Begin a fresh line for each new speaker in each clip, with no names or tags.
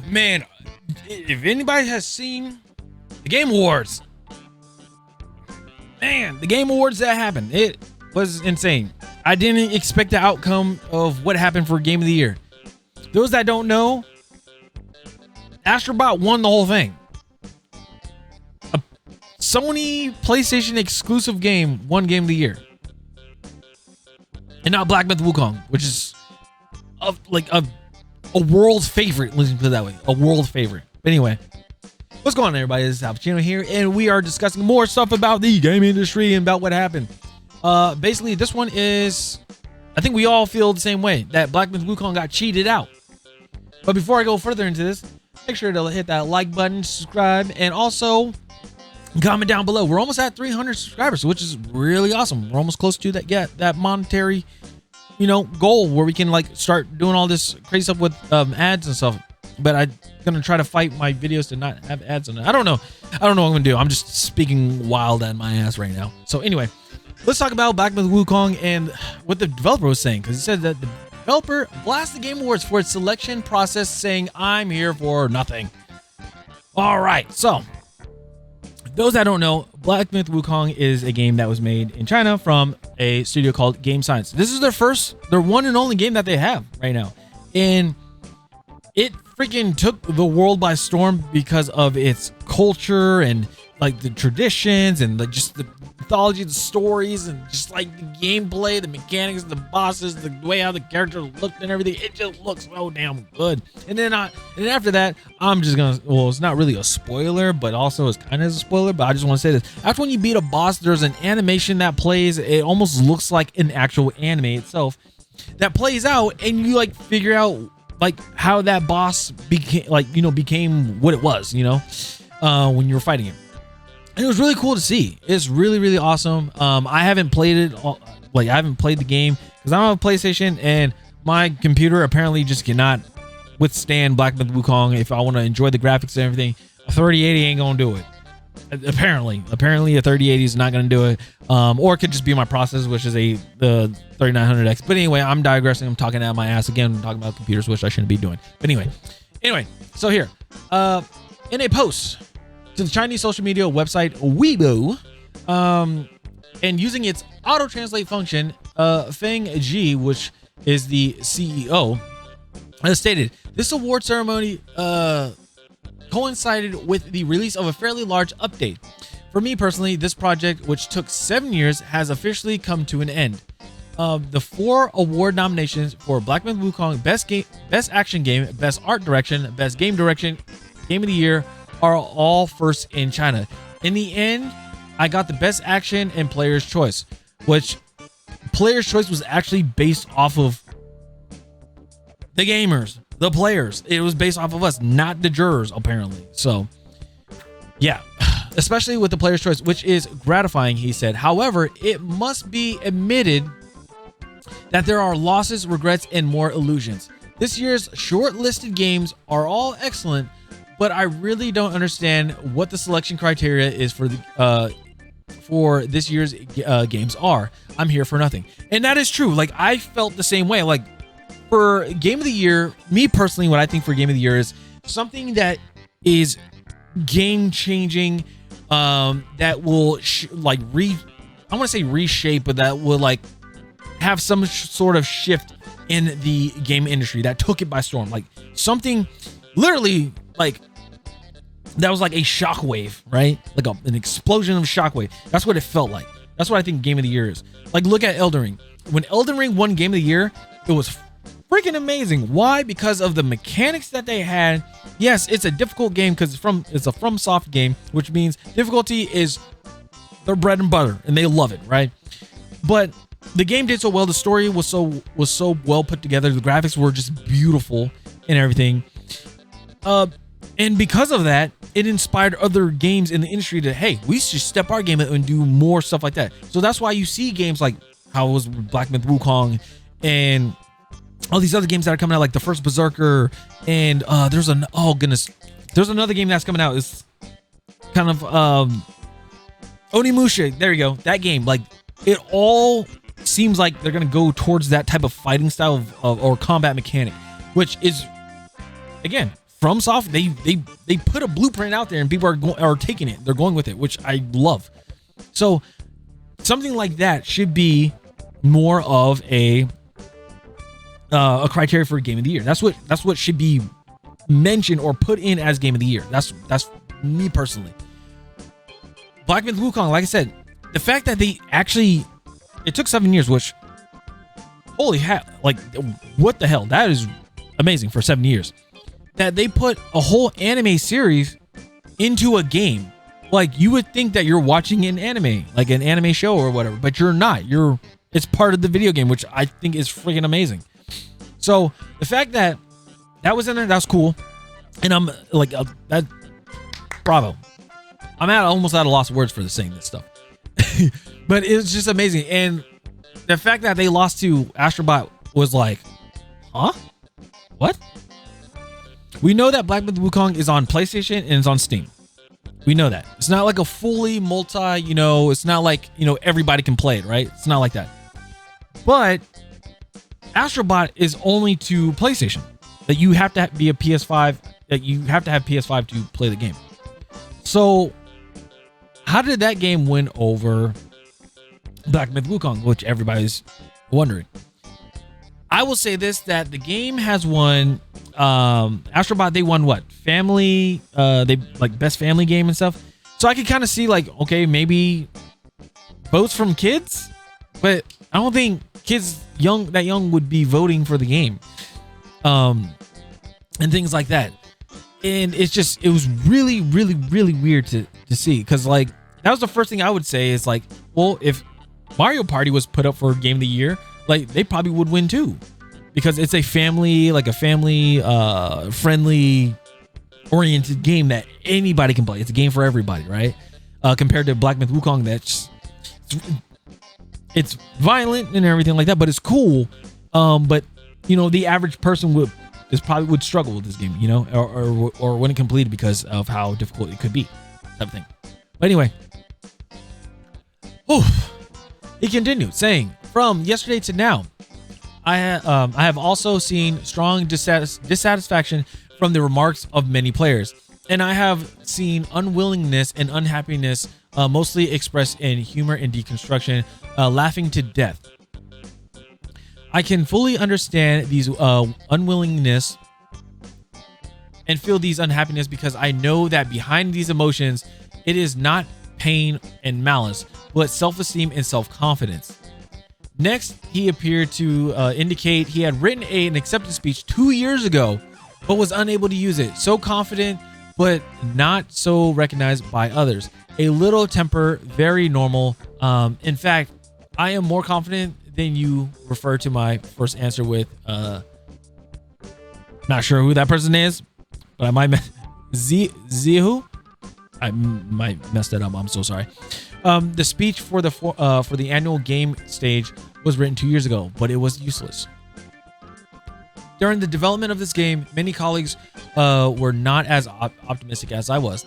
Man, if anybody has seen the Game Awards, man, the Game Awards that happened, it was insane. I didn't expect the outcome of what happened for Game of the Year. Those that don't know, Astrobot won the whole thing. A Sony PlayStation exclusive game won Game of the Year. And not Black Myth Wukong, which is a world favorite. Let's put it that way. A world favorite. But anyway, what's going on, everybody? This is Alpacino here, and we are discussing more stuff about the game industry and about what happened. Basically, this one is, I think we all feel the same way, that Black Myth Wukong got cheated out. But before I go further into this, make sure to hit that like button, subscribe, and also comment down below. We're almost at 300 subscribers, which is really awesome. We're almost close to that monetary, goal where we can start doing all this crazy stuff with ads and stuff. But I'm gonna try to fight my videos to not have ads on it. I don't know what I'm gonna do. I'm just speaking wild at my ass right now. So anyway, let's talk about Black Myth Wukong and what the developer was saying, because he said that the developer blasted the Game Awards for its selection process, saying, "I'm here for nothing." All right, so those that don't know, Black Myth Wukong is a game that was made in China from a studio called Game Science. This is their one and only game that they have right now, and it freaking took the world by storm because of its culture and the traditions and just the mythology, the stories, and just the gameplay, the mechanics, the bosses, the way how the characters looked and everything. It just looks so damn good. And then after that, I'm just gonna, well, it's not really a spoiler, but also it's kind of a spoiler, but I just want to say this. After when you beat a boss, there's an animation that plays. It almost looks like an actual anime itself that plays out, and you figure out how that boss became became what it was, when you were fighting him. And it was really cool to see. It's really, really awesome. I haven't played it. I haven't played the game because I don't have a PlayStation, and my computer apparently just cannot withstand Black Myth Wukong. If I want to enjoy the graphics and everything, a 3080 ain't gonna do it. Apparently, a 3080 is not gonna do it. Or it could just be my processor, which is the 3900X. But anyway, I'm digressing. I'm talking out of my ass again. I'm talking about computers, which I shouldn't be doing. But anyway. So here, in a post to the Chinese social media website Weibo, and using its auto translate function, Feng Ji, which is the CEO, has stated this award ceremony coincided with the release of a fairly large update. For me personally, this project, which took 7 years, has officially come to an end. The 4 award nominations for Black Myth Wukong: Best Action Game, Best Art Direction, Best Game Direction, Game of the Year, are all first in China. In the end, I got the Best Action and Player's Choice, which Player's Choice was actually based off of the gamers, the players. It was based off of us, not the jurors, apparently. So, yeah, especially with the Player's Choice, which is gratifying, he said. However, it must be admitted that there are losses, regrets, and more illusions. This year's short-listed games are all excellent, but I really don't understand what the selection criteria is for this year's games are. I'm here for nothing. And that is true. I felt the same way. For Game of the Year, me personally, what I think for Game of the Year is something that is game-changing, that will I want to say reshape, but that will have some sort of shift in the game industry that took it by storm. Something literally that was a shockwave, right? An explosion of shockwave. That's what it felt like. That's what I think Game of the Year is. Look at Elden Ring. When Elden Ring won Game of the Year, it was freaking amazing. Why? Because of the mechanics that they had. Yes, it's a difficult game because it's a FromSoft game, which means difficulty is their bread and butter, and they love it, right? But the game did so well. The story was so well put together. The graphics were just beautiful and everything. And because of that, it inspired other games in the industry to, hey, we should step our game up and do more stuff like that. So that's why you see games like how it was Black Myth Wukong and all these other games that are coming out, like the first Berserker, and there's another game that's coming out. It's kind of Onimusha. There you go. That game, it all seems like they're gonna go towards that type of fighting style or combat mechanic, which is, again, FromSoft, they put a blueprint out there and people are taking it. They're going with it, which I love. So something like that should be more of a criteria for Game of the Year. That's what should be mentioned or put in as Game of the Year. That's me personally. Black Myth Wukong, like I said, the fact that it took 7 years, which holy hell, like what the hell? That is amazing for 7 years. That they put a whole anime series into a game. Like, you would think that you're watching an anime, like an anime show or whatever, but you're not. It's part of the video game, which I think is freaking amazing. So the fact that was in there, that's cool. And I'm like, that, bravo. I'm almost at a loss of words for saying this stuff. But it's just amazing. And the fact that they lost to Astrobot was like, huh? What? We know that Black Myth Wukong is on PlayStation and it's on Steam. We know that. It's not like a fully multi, it's not like, everybody can play it, right? It's not like that. But Astrobot is only to PlayStation. That you have to be a PS5, that you have to have PS5 to play the game. So how did that game win over Black Myth Wukong, which everybody's wondering? I will say this, that the game has won, Astrobot, they won what? Family, they like best family game and stuff. So I could kind of see like, okay, maybe votes from kids, but I don't think kids that young would be voting for the game. And things like that. And it was really, really, really weird to see. Cause like, that was the first thing I would say is like, well, if Mario Party was put up for Game of the Year, like they probably would win too, because it's a family friendly oriented game that anybody can play. It's a game for everybody, right? Compared to Black Myth Wukong, it's violent and everything like that, but it's cool. But the average person would struggle with this game, or wouldn't complete it because of how difficult it could be, type of thing. But anyway, he continued saying, from yesterday to now, I have also seen strong dissatisfaction from the remarks of many players, and I have seen unwillingness and unhappiness mostly expressed in humor and deconstruction, laughing to death. I can fully understand these unwillingness and feel these unhappiness because I know that behind these emotions, it is not pain and malice, but self-esteem and self-confidence. Next, he appeared to indicate he had written an acceptance speech 2 years ago, but was unable to use it. So confident, but not so recognized by others. A little temper, very normal. In fact, I am more confident than you. Refer to my first answer with, not sure who that person is, but I might Zihu. I might mess that up. I'm so sorry. The speech for the annual game stage was written 2 years ago, but it was useless. During the development of this game, many colleagues were not as optimistic as I was.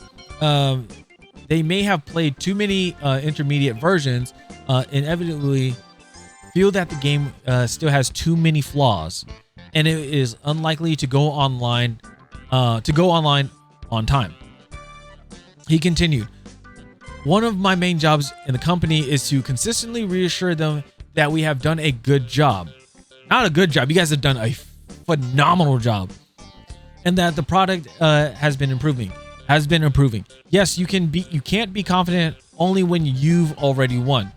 They may have played too many intermediate versions, inevitably feel that the game still has too many flaws, and it is unlikely to go online on time. He continued, one of my main jobs in the company is to consistently reassure them that we have done a good job. Not a good job. You guys have done a phenomenal job. And that the product has been improving. Yes, you can't be confident only when you've already won.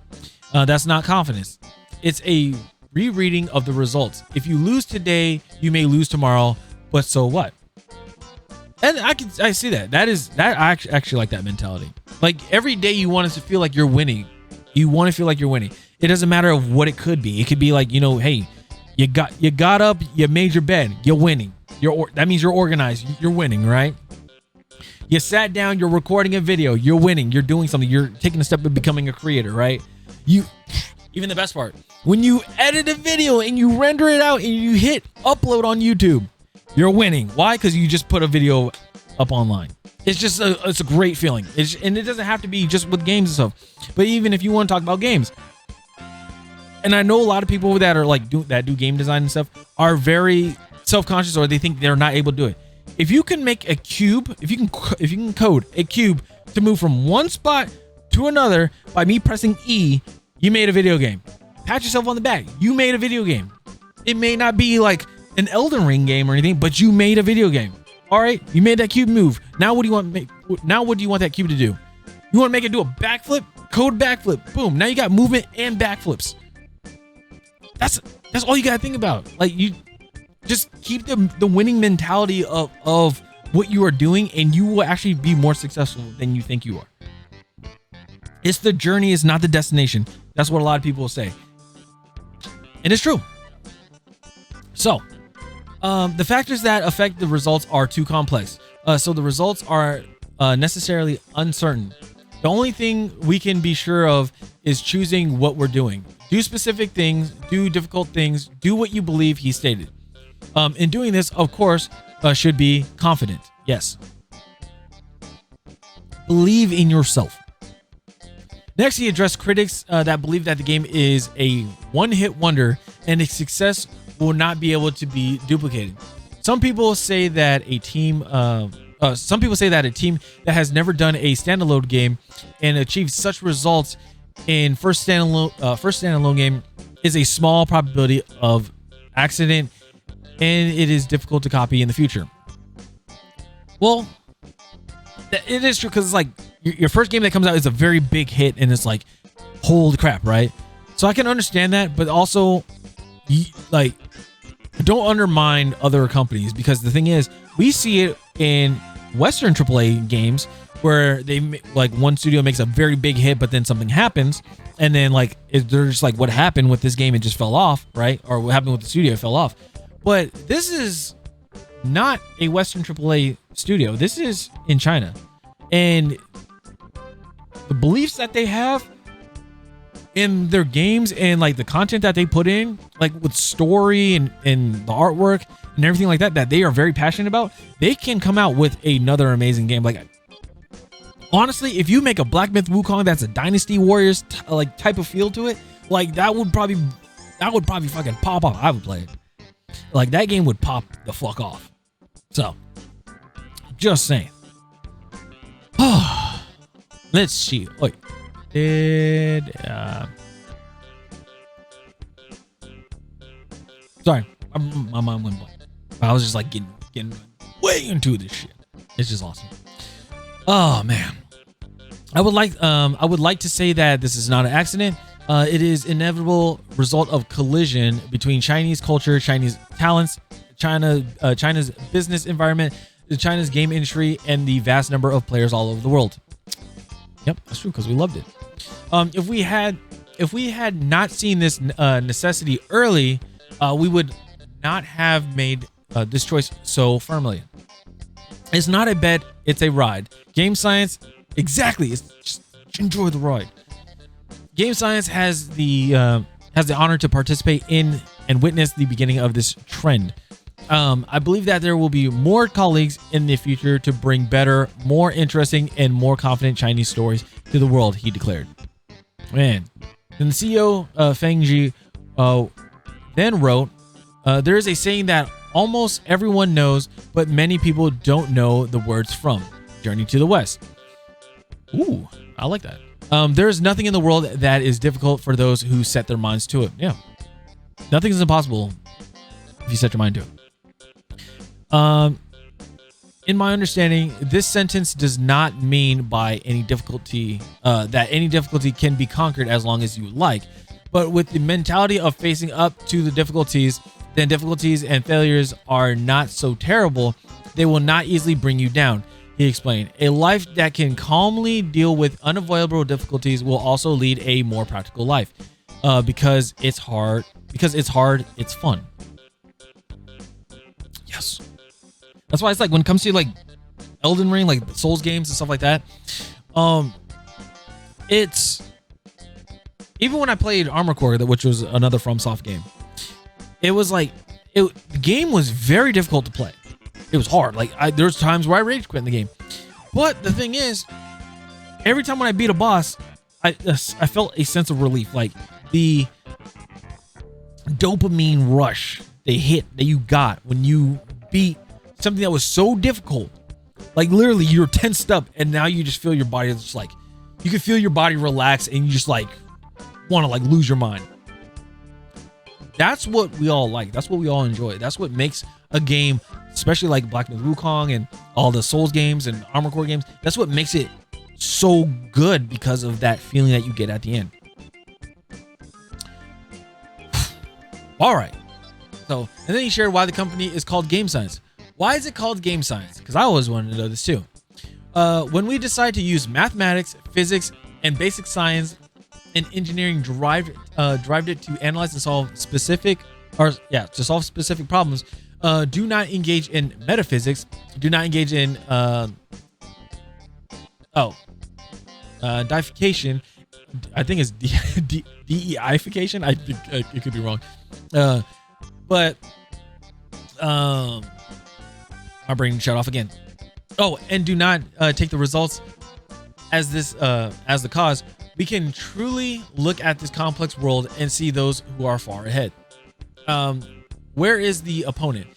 That's not confidence. It's a rereading of the results. If you lose today, you may lose tomorrow, but so what? And I see that. I actually like that mentality. Like every day you want to feel like you're winning. You want to feel like you're winning. It doesn't matter of what it could be. It could be like, hey, you got up, you made your bed, you're winning. That means you're organized. You're winning, right? You sat down, you're recording a video, you're winning. You're doing something. You're taking a step of becoming a creator, right? Even the best part, when you edit a video and you render it out and you hit upload on YouTube, you're winning. Why? Because you just put a video up online. It's just it's a great feeling. And it doesn't have to be just with games and stuff. But even if you want to talk about games, and I know a lot of people that are like do game design and stuff are very self-conscious, or they think they're not able to do it. if you can make a cube, if you can code a cube to move from one spot to another by me pressing E, you made a video game. Pat yourself on the back. You made a video game. It may not be like an Elden Ring game or anything, but you made a video game. All right, you made that cube move. Now what do you want? Now what do you want that cube to do? You want to make it do a backflip? Code backflip. Boom. Now you got movement and backflips. That's all you gotta think about. Like, you just keep the winning mentality of what you are doing, and you will actually be more successful than you think you are. It's the journey, it's not the destination. That's what a lot of people will say. And it's true. So, the factors that affect the results are too complex. So the results are necessarily uncertain. The only thing we can be sure of is choosing what we're doing. Do specific things, do difficult things, do what you believe, he stated. In doing this, of course, should be confident. Yes. Believe in yourself. Next, he addressed critics that believe that the game is a one-hit wonder and its success will not be able to be duplicated. Some people say that a team that has never done a standalone game and achieved such results in first standalone game is a small probability of accident, and it is difficult to copy in the future. Well, it is true, because it's like your first game that comes out is a very big hit, and it's like, holy crap, right? So I can understand that, but also, like, don't undermine other companies, because the thing is, we see it in Western AAA games where they, like, one studio makes a very big hit, but then something happens, and then, like, they're just like, what happened with this game? It just fell off, right? Or what happened with the studio? It fell off. But this is not a Western AAA studio. This is in China, and the beliefs that they have in their games and like the content that they put in, like with story and the artwork and everything like that they are very passionate about, they can come out with another amazing game. Like, honestly, if you make a Black Myth Wukong that's a Dynasty Warriors like type of feel to it, like that would probably fucking pop off. I would play it. Like, that game would pop the fuck off. So, just saying. Let's see. Wait. Sorry, my mind went blank. I was just like getting way into this shit. It's just awesome. Oh man, I would like to say that this is not an accident. It is inevitable result of collision between Chinese culture, Chinese talents, China's business environment, China's game industry, and the vast number of players all over the world. Yep, that's true, because we loved it. If we had not seen this necessity early, we would not have made this choice so firmly. It's not a bet, it's a ride. Game science, exactly. It's just enjoy the ride. Game science has the honor to participate in and witness the beginning of this trend. I believe that there will be more colleagues in the future to bring better, more interesting, and more confident Chinese stories to the world, he declared. Man. Then the CEO, Feng Ji, then wrote, there is a saying that almost everyone knows, but many people don't know the words from. Journey to the West. Ooh, I like that. There is nothing in the world that is difficult for those who set their minds to it. Yeah. Nothing is impossible if you set your mind to it. In my understanding, this sentence does not mean by any difficulty that any difficulty can be conquered as long as you like, but with the mentality of facing up to the difficulties, then difficulties and failures are not so terrible. They will not easily bring you down, he explained. A life that can calmly deal with unavoidable difficulties will also lead a more practical life. Because it's hard, it's fun. Yes. That's why it's like when it comes to like Elden Ring, like Souls games and stuff like that. It's even when I played Armored Core, which was another FromSoft game, it was like the game was very difficult to play. It was hard. Like there's times where I rage quit in the game. But the thing is, every time when I beat a boss, I felt a sense of relief. Like the dopamine rush, the hit that you got when you beat something that was so difficult, like literally you're tensed up, and now you just feel your body just like, you can feel your body relax, and you just like want to like lose your mind. That's what we all like. That's what we all enjoy. That's what makes a game, especially like Black Myth Wukong and all the Souls games and Armored Core games, that's what makes it so good, because of that feeling that you get at the end. All right. So, and then he shared why the company is called Game Science. Why is it called Game Science? Because I always wanted to know this too. When we decide to use mathematics, physics, and basic science and engineering derived it to analyze and solve specific problems. Do not engage in metaphysics. Do not engage in deification. I think it's deification. I think it could be wrong. But my brain shut off again. Oh, and do not take the results as the cause. We can truly look at this complex world and see those who are far ahead. Where is the opponent?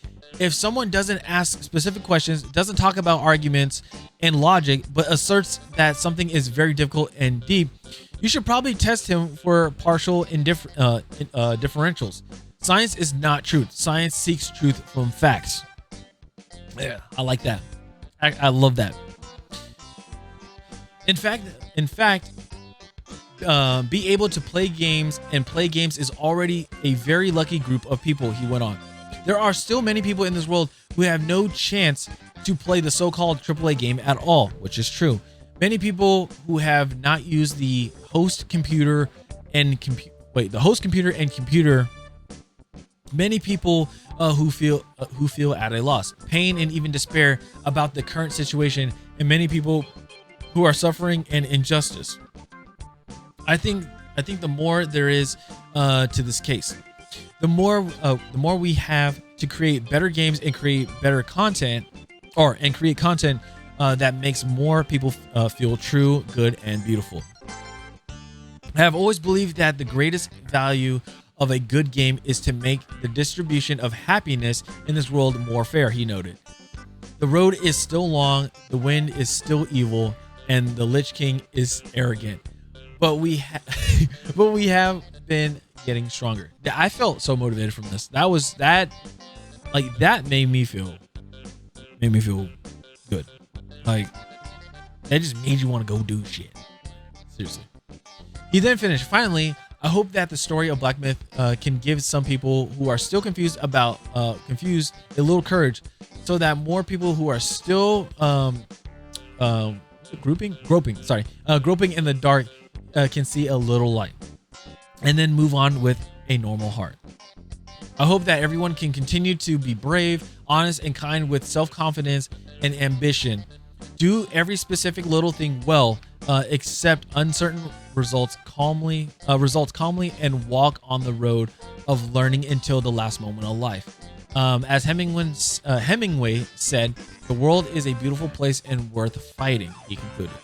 If someone doesn't ask specific questions, doesn't talk about arguments and logic, but asserts that something is very difficult and deep, you should probably test him for partial differentials. Science is not truth. Science seeks truth from facts. Yeah, I like that. I love that. In fact, be able to play games is already a very lucky group of people, he went on. There are still many people in this world who have no chance to play the so-called AAA game at all, which is true. Many people who have not used the host computer and computer. Many people who feel at a loss, pain, and even despair about the current situation, and many people who are suffering an injustice. I think the more there is to this case, the more we have to create better games and create better content, create content that makes more people feel true, good, and beautiful. I have always believed that the greatest value of a good game is to make the distribution of happiness in this world more fair, he noted. The road is still long, the wind is still evil, and the Lich King is arrogant. But we have been getting stronger. I felt so motivated from this. That made me feel good. Like, that just made you want to go do shit. Seriously. He then finished, finally, I hope that the story of Black Myth can give some people who are still confused a little courage, so that more people who are still groping in the dark can see a little light, and then move on with a normal heart. I hope that everyone can continue to be brave, honest, and kind with self-confidence and ambition. Do every specific little thing well, accept uncertain results calmly, and walk on the road of learning until the last moment of life. As Hemingway said, the world is a beautiful place and worth fighting, he concluded.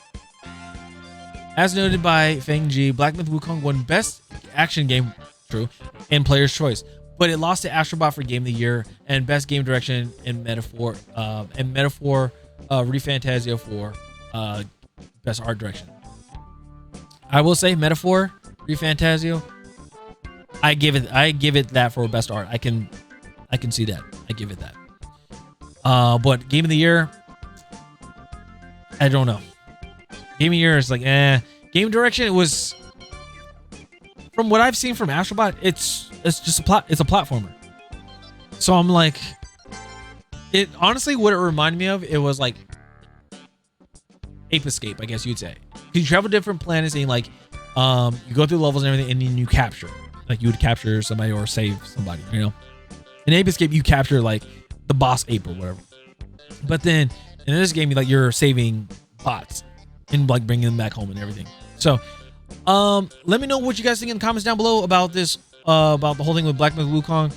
As noted by Feng Ji, Black Myth Wukong won Best Action Game, true, and Player's Choice, but it lost to Astrobot for Game of the Year and Best Game Direction and Metaphor ReFantazio for Best Art Direction. I will say Metaphor ReFantazio, I give it that for Best Art. I can see that. I give it that. But Game of the Year, I don't know. Game of the Year is like, Game Direction, it was, from what I've seen from Astrobot, it's just it's a platformer. So I'm like, it honestly, what it reminded me of, it was like Ape Escape, I guess you'd say. You travel to different planets and like, you go through levels and everything, and then you capture. Like, you would capture somebody or save somebody, you know? In Ape Escape, you capture like the boss ape or whatever. But then in this game, you're saving bots and like bringing them back home and everything. So, let me know what you guys think in the comments down below about this, about the whole thing with Black Myth Wukong.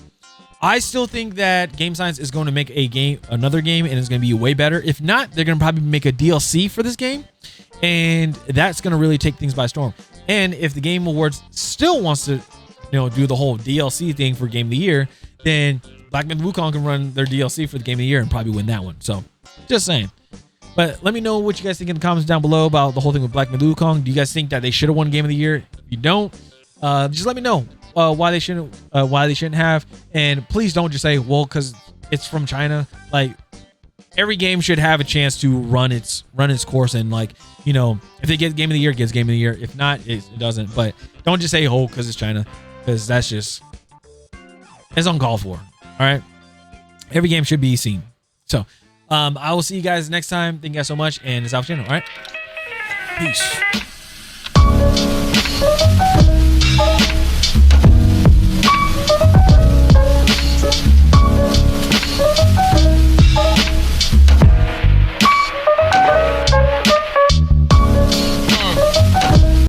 I still think that Game Science is going to make another game, and it's going to be way better. If not, they're going to probably make a DLC for this game, and that's going to really take things by storm. And if the Game Awards still wants to, do the whole DLC thing for Game of the Year, then Black Myth Wukong can run their DLC for the game of the year and probably win that one. So just saying. But let me know what you guys think in the comments down below about the whole thing with Black Myth Wukong. Do you guys think that they should have won game of the year? If you don't, just let me know why they shouldn't have. And please don't just say, well, because it's from China. Like, every game should have a chance to run its course, and like, you know, if they get game of the year, it gets game of the year. If not, it doesn't. But don't just say, oh, because it's China, because that's just, it's uncalled for. All right, every game should be seen. So I will see you guys next time. Thank you guys so much, and it's out channel. All right, peace.